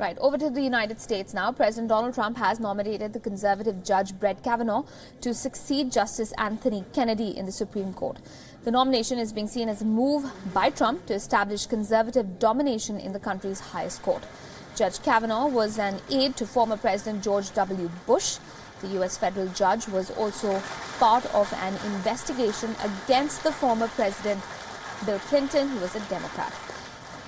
Right, over to the United States now. President Donald Trump has nominated the conservative Judge Kavanaugh to succeed Justice Anthony Kennedy in the Supreme Court. The nomination is being seen as a move by Trump to establish conservative domination in the country's highest court. Judge Kavanaugh was an aide to former President George W. Bush. The U.S. federal judge was also part of an investigation against the former President Bill Clinton, who was a Democrat.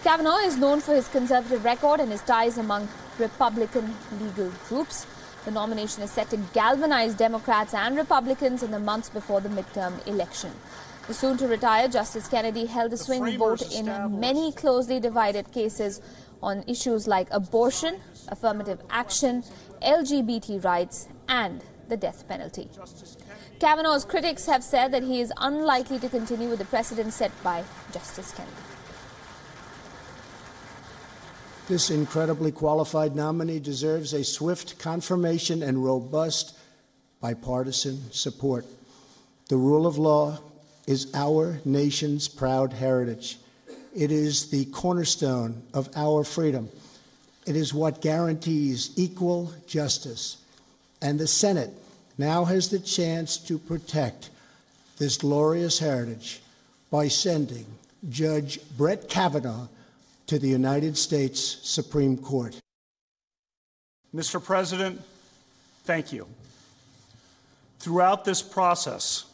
Kavanaugh is known for his conservative record and his ties among Republican legal groups. The nomination is set to galvanize Democrats and Republicans in the months before the midterm election. The soon-to-retire Justice Kennedy held a swing vote in many closely divided cases on issues like abortion, affirmative action, LGBT rights, and the death penalty. Kavanaugh's critics have said that he is unlikely to continue with the precedent set by Justice Kennedy. This incredibly qualified nominee deserves a swift confirmation and robust bipartisan support. The rule of law is our nation's proud heritage. It is the cornerstone of our freedom. It is what guarantees equal justice. And the Senate now has the chance to protect this glorious heritage by sending Judge Kavanaugh to the United States Supreme Court. Mr. President, thank you. Throughout this process,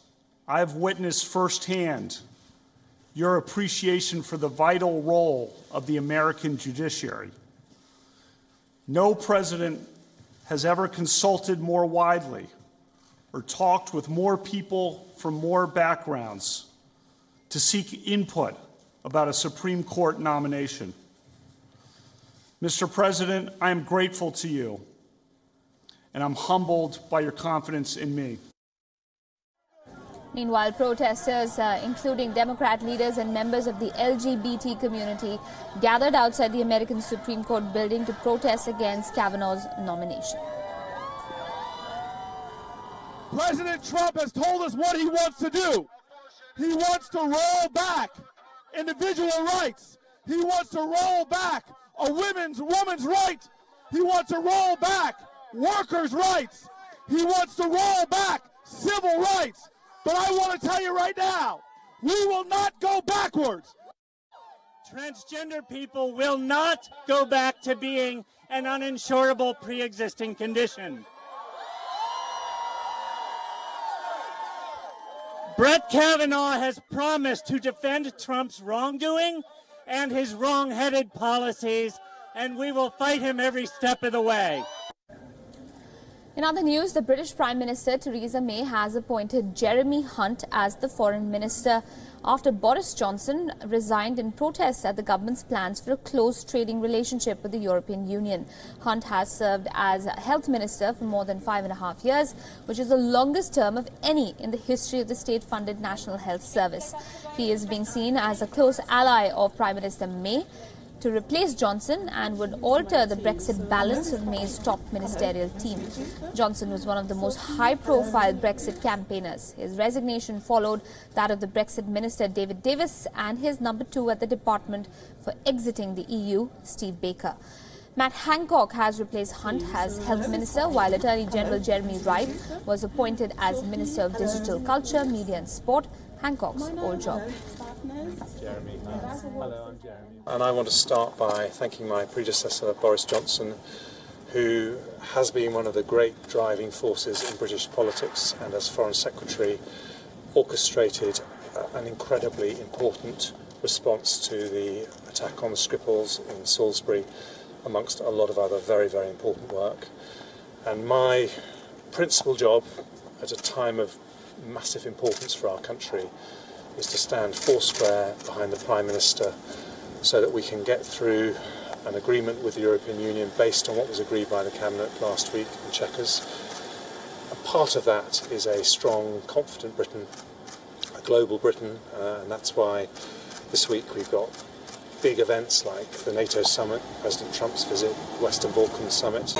I have witnessed firsthand your appreciation for the vital role of the American judiciary. No president has ever consulted more widely or talked with more people from more backgrounds to seek input about a Supreme Court nomination. Mr. President, I am grateful to you, and I'm humbled by your confidence in me. Meanwhile, protesters, including Democrat leaders and members of the LGBT community, gathered outside the American Supreme Court building to protest against Kavanaugh's nomination. President Trump has told us what he wants to do. He wants to roll back individual rights. He wants to roll back a woman's right. He wants to roll back workers' rights. He wants to roll back civil rights. But I want to tell you right now, we will not go backwards. Transgender people will not go back to being an uninsurable pre-existing condition. Kavanaugh has promised to defend Trump's wrongdoing and his wrong-headed policies, and we will fight him every step of the way. In other news, the British Prime Minister Theresa May has appointed Jeremy Hunt as the Foreign Minister after Boris Johnson resigned in protest at the government's plans for a close trading relationship with the European Union. Hunt has served as Health Minister for more than 5.5 years, which is the longest term of any in the history of the state-funded National Health Service. He is being seen as a close ally of Prime Minister May to replace Johnson and would alter the Brexit balance of May's top ministerial team. Johnson was one of the most high-profile Brexit campaigners. His resignation followed that of the Brexit Minister David Davis and his number 2 at the department for exiting the EU, Steve Baker. Matt Hancock has replaced Hunt as Health Minister, while Attorney General Jeremy Wright was appointed as Minister of Digital Culture, Media and Sport, Hancock's old job. Jeremy. Hello, I'm Jeremy. And I want to start by thanking my predecessor, Boris Johnson, who has been one of the great driving forces in British politics and as Foreign Secretary orchestrated an incredibly important response to the attack on the Skripals in Salisbury, amongst a lot of other very, very important work. And my principal job at a time of massive importance for our country is to stand foursquare behind the Prime Minister so that we can get through an agreement with the European Union based on what was agreed by the Cabinet last week in Chequers. A part of that is a strong, confident Britain, a global Britain, and that's why this week we've got big events like the NATO summit, President Trump's visit, the Western Balkans summit.